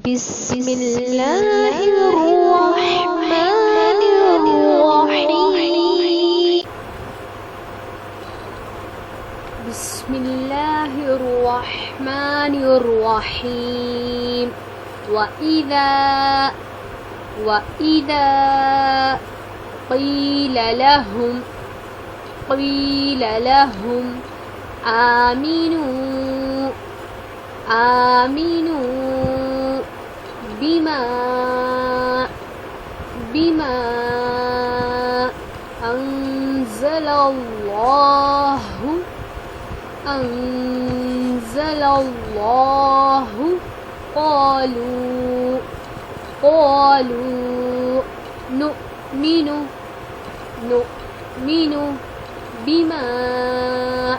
بسم الله الرحمن الرحيم بسم الله الرحمن الرحيم وإذا قيل لهم آمنوا بما أنزل الله قالوا نؤمن بما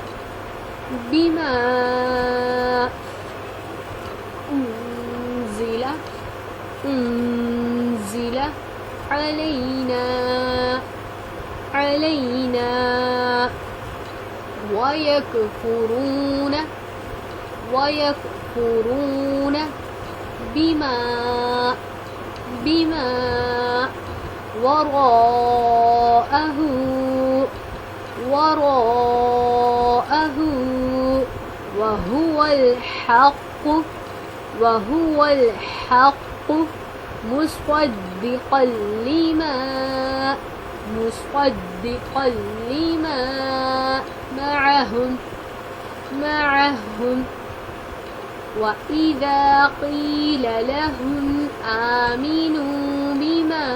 أنزل علينا ويكفرون بما وراءه وهو الحق مصدقا لما معهم وإذا قيل لهم آمنوا بما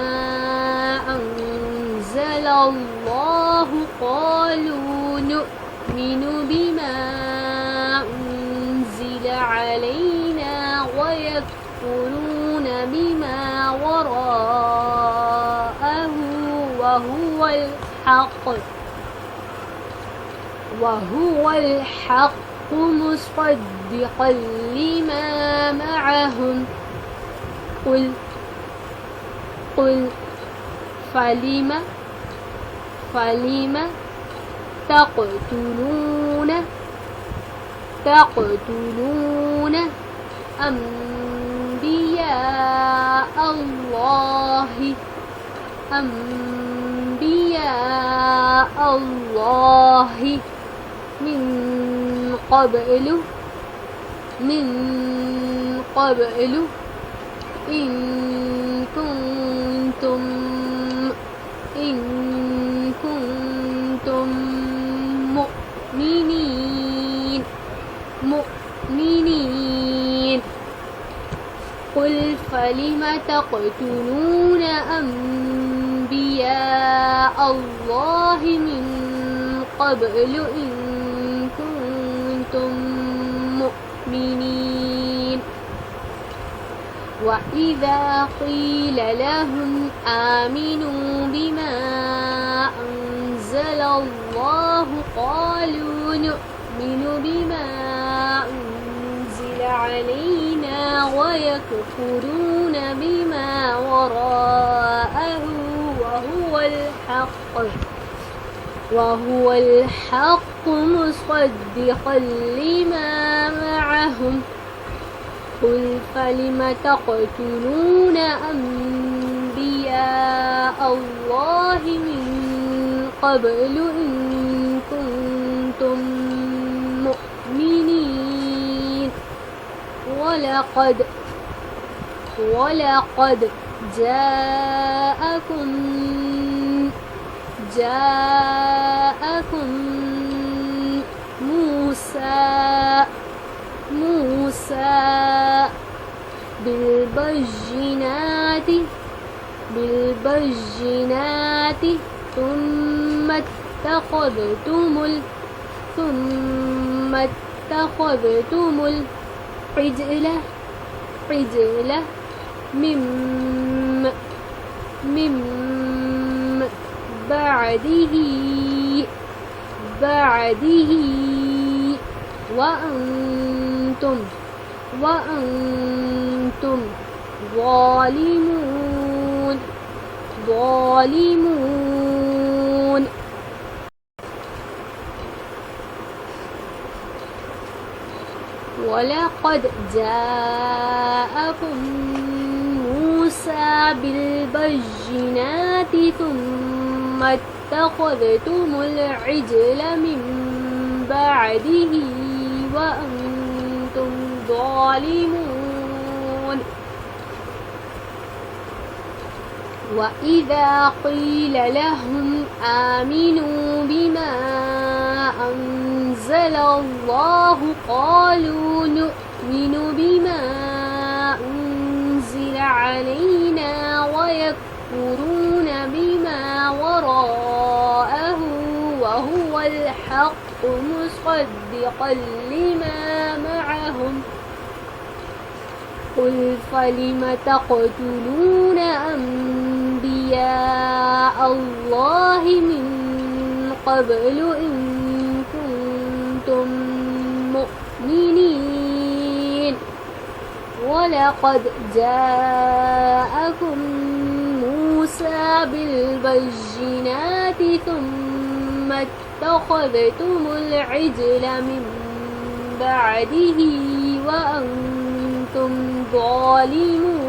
أنزل الله قالوا نؤمن بما أنزل علينا ويكفرون بما وراءه وهو الحق مصدقا لما معهم قل فلم تقتلون أنبياء الله من قبل إن كنتم مؤمنين قل فلم تقتلون أنبياء الله من قبل إن كنتم مؤمنين وإذا قيل لهم آمنوا بما أنزل الله قالوا نؤمن بما أنزل علينا ويكفرون بما وراءه وهو الحق مصدقا لما معهم قل فلم تقتلون أنبياء الله من قبل إن كنتم مؤمنين ولقد جاءكم موسى بالبينات ثم اتخذتم العجل من بعده وأنتم ظالمون وَلَقَدْ جَاءَكُم مُوسَى بِالْبَيِّنَاتِ ثُمَّ اتَّخَذْتُمُ الْعِجْلَ مِن بَعْدِهِ وَأَنتُمْ ظَالِمُونَ وَإِذَا قِيلَ لَهُمْ آمِنُوا بِمَا أَنزَلَ اللَّهُ قَالُوا نُؤْمِنُ بِمَا أُنزِلَ عَلَيْنَا وَيَكْفُرُونَ بِمَا وَرَاءَهُ وَهُوَ الْحَقُّ مُصَدِّقًا لِمَا مَعَهُمْ قُلْ فَلِمَ تَقْتُلُونَ أَنْبِيَاءَ اللَّهِ مِنْ قَبْلُ إِنْ كُنْتُمْ مُؤْمِنِينَ وَلَقَدْ جَاءَكُم مُوسَى بِالْبَيِّنَاتِ ثُمَّ اتَّخَذْتُمُ الْعِجْلَ مِن بَعْدِهِ وَأَنْتُمْ ظَالِمُونَ